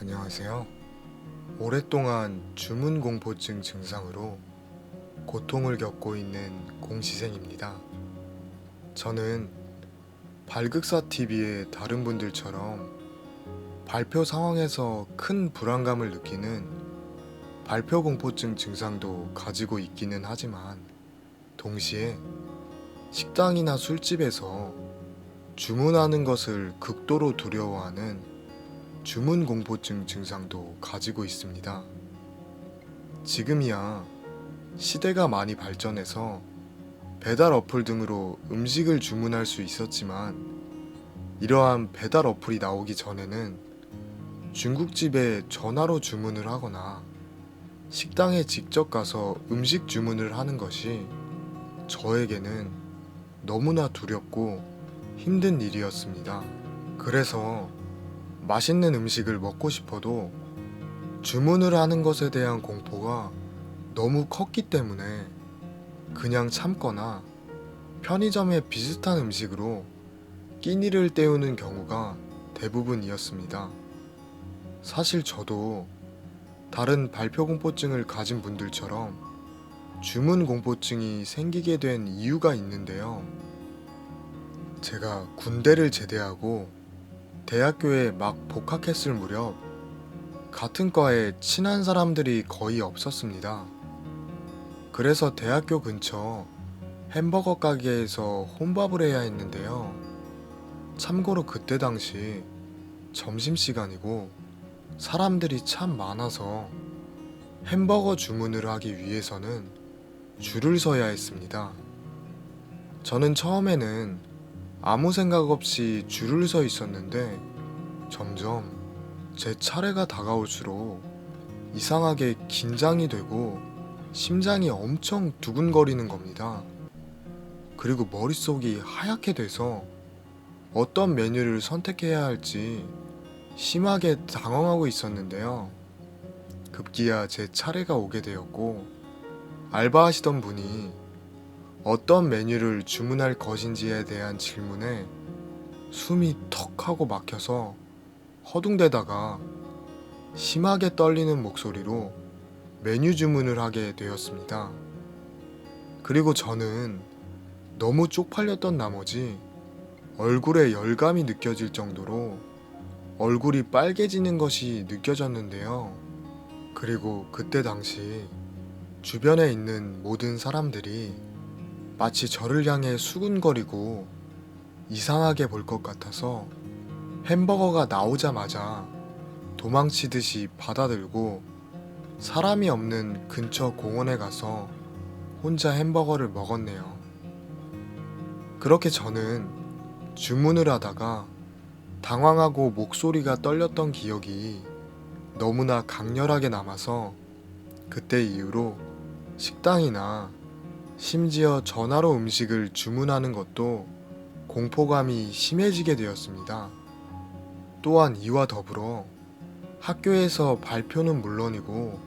안녕하세요. 오랫동안 주문공포증 증상으로 고통을 겪고 있는 공시생입니다. 저는 발극사 TV의 다른 분들처럼 발표 상황에서 큰 불안감을 느끼는 발표 공포증 증상도 가지고 있기는 하지만 동시에 식당이나 술집에서 주문하는 것을 극도로 두려워하는 주문공포증 증상도 가지고 있습니다. 지금이야 시대가 많이 발전해서 배달 어플 등으로 음식을 주문할 수 있었지만 이러한 배달 어플이 나오기 전에는 중국집에 전화로 주문을 하거나 식당에 직접 가서 음식 주문을 하는 것이 저에게는 너무나 두렵고 힘든 일이었습니다. 그래서 맛있는 음식을 먹고 싶어도 주문을 하는 것에 대한 공포가 너무 컸기 때문에 그냥 참거나 편의점에 비슷한 음식으로 끼니를 때우는 경우가 대부분이었습니다. 사실 저도 다른 발표 공포증을 가진 분들처럼 주문 공포증이 생기게 된 이유가 있는데요. 제가 군대를 제대하고 대학교에 막 복학했을 무렵 같은 과에 친한 사람들이 거의 없었습니다. 그래서 대학교 근처 햄버거 가게에서 혼밥을 해야 했는데요. 참고로 그때 당시 점심시간이고 사람들이 참 많아서 햄버거 주문을 하기 위해서는 줄을 서야 했습니다. 저는 처음에는 아무 생각 없이 줄을 서 있었는데 점점 제 차례가 다가올수록 이상하게 긴장이 되고 심장이 엄청 두근거리는 겁니다. 그리고 머릿속이 하얗게 돼서 어떤 메뉴를 선택해야 할지 심하게 당황하고 있었는데요. 급기야 제 차례가 오게 되었고 알바하시던 분이 어떤 메뉴를 주문할 것인지에 대한 질문에 숨이 턱 하고 막혀서 허둥대다가 심하게 떨리는 목소리로 메뉴 주문을 하게 되었습니다. 그리고 저는 너무 쪽팔렸던 나머지 얼굴에 열감이 느껴질 정도로 얼굴이 빨개지는 것이 느껴졌는데요. 그리고 그때 당시 주변에 있는 모든 사람들이 마치 저를 향해 수군거리고 이상하게 볼 것 같아서 햄버거가 나오자마자 도망치듯이 받아들고 사람이 없는 근처 공원에 가서 혼자 햄버거를 먹었네요. 그렇게 저는 주문을 하다가 당황하고 목소리가 떨렸던 기억이 너무나 강렬하게 남아서 그때 이후로 식당이나 심지어 전화로 음식을 주문하는 것도 공포감이 심해지게 되었습니다. 또한 이와 더불어 학교에서 발표는 물론이고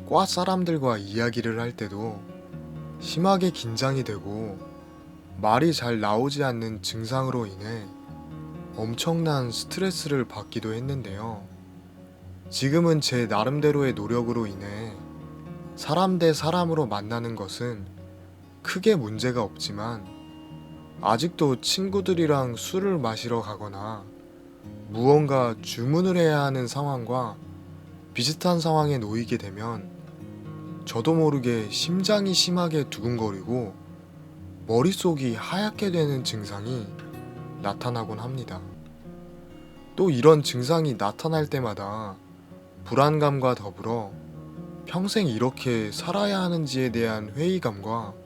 과 사람들과 이야기를 할 때도 심하게 긴장이 되고 말이 잘 나오지 않는 증상으로 인해 엄청난 스트레스를 받기도 했는데요. 지금은 제 나름대로의 노력으로 인해 사람 대 사람으로 만나는 것은 크게 문제가 없지만 아직도 친구들이랑 술을 마시러 가거나 무언가 주문을 해야 하는 상황과 비슷한 상황에 놓이게 되면 저도 모르게 심장이 심하게 두근거리고 머릿속이 하얗게 되는 증상이 나타나곤 합니다. 또 이런 증상이 나타날 때마다 불안감과 더불어 평생 이렇게 살아야 하는지에 대한 회의감과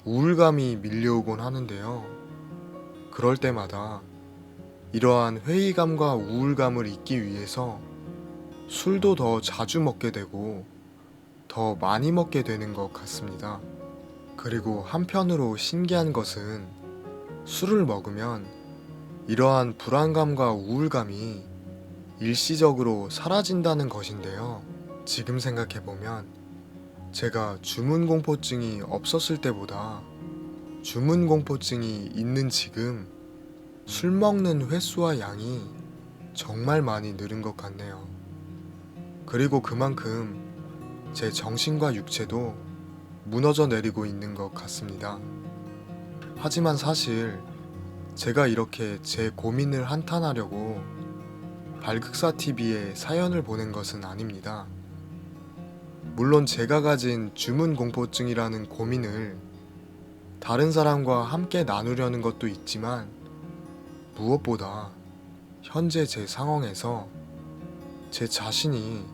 우울감이 밀려오곤 하는데요. 그럴 때마다 이러한 회의감과 우울감을 잊기 위해서 술도 더 자주 먹게 되고 더 많이 먹게 되는 것 같습니다. 그리고 한편으로 신기한 것은 술을 먹으면 이러한 불안감과 우울감이 일시적으로 사라진다는 것인데요. 지금 생각해보면 제가 주문공포증이 없었을 때보다 주문공포증이 있는 지금 술 먹는 횟수와 양이 정말 많이 늘은 것 같네요. 그리고 그만큼 제 정신과 육체도 무너져 내리고 있는 것 같습니다. 하지만 사실 제가 이렇게 제 고민을 한탄하려고 발극사TV에 사연을 보낸 것은 아닙니다. 물론 제가 가진 주문공포증이라는 고민을 다른 사람과 함께 나누려는 것도 있지만 무엇보다 현재 제 상황에서 제 자신이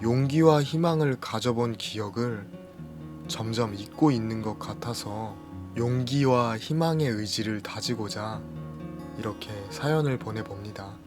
용기와 희망을 가져본 기억을 점점 잊고 있는 것 같아서 용기와 희망의 의지를 다지고자 이렇게 사연을 보내봅니다.